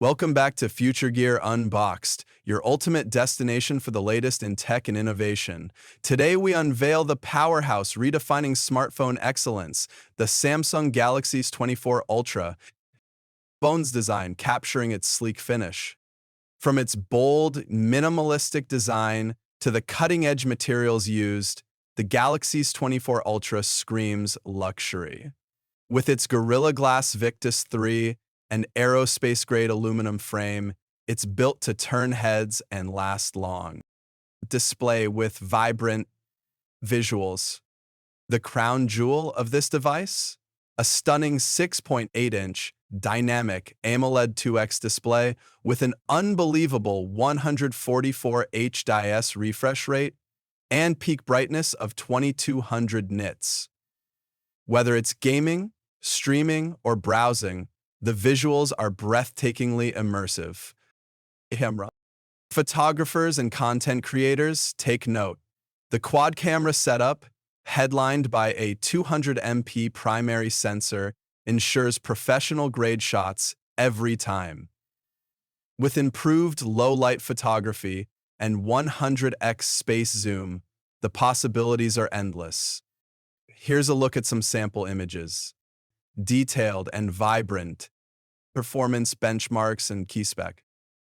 Welcome back to Future Gear Unboxed, your ultimate destination for the latest in tech and innovation. Today we unveil the powerhouse redefining smartphone excellence, the Samsung Galaxy S24 Ultra, phone's design capturing its sleek finish. From its bold, minimalistic design to the cutting-edge materials used, the Galaxy S24 Ultra screams luxury. With its Gorilla Glass Victus 3 and aerospace-grade aluminum frame, it's built to turn heads and last long. Display with vibrant visuals. The crown jewel of this device? A stunning 6.8-inch dynamic AMOLED 2X display with an unbelievable 144 Hz refresh rate and peak brightness of 2200 nits. Whether it's gaming, streaming, or browsing, the visuals are breathtakingly immersive. Photographers and content creators, take note. The quad camera setup, headlined by a 200MP primary sensor, ensures professional-grade shots every time. With improved low-light photography and 100x space zoom, the possibilities are endless. Here's a look at some sample images. Detailed and vibrant, performance benchmarks and key spec.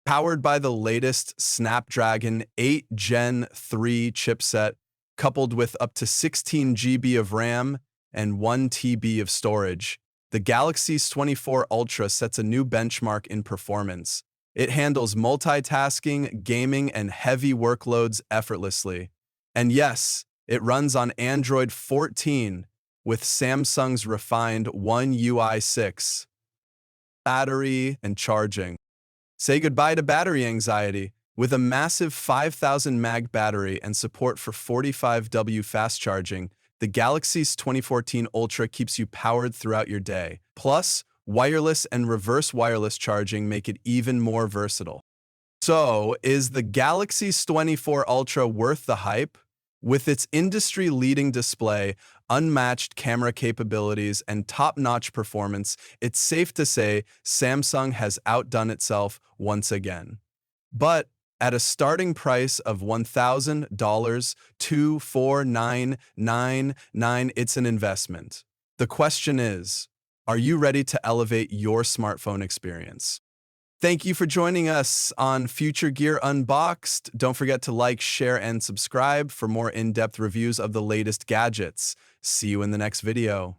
Powered by the latest Snapdragon 8 Gen 3 chipset, coupled with up to 16 GB of RAM and 1 TB of storage, the Galaxy S24 Ultra sets a new benchmark in performance. It handles multitasking, gaming, and heavy workloads effortlessly. And yes, it runs on Android 14, with Samsung's refined One UI 6. Battery and charging. Say goodbye to battery anxiety. With a massive 5000 mAh battery and support for 45W fast charging, the Galaxy S24 Ultra keeps you powered throughout your day. Plus, wireless and reverse wireless charging make it even more versatile. So, is the Galaxy S24 Ultra worth the hype? With its industry-leading display, unmatched camera capabilities, and top-notch performance, it's safe to say Samsung has outdone itself once again. But at a starting price of $1,000, $24999, it's an investment. The question is, are you ready to elevate your smartphone experience? Thank you for joining us on Future Gear Unboxed. Don't forget to like, share, and subscribe for more in-depth reviews of the latest gadgets. See you in the next video.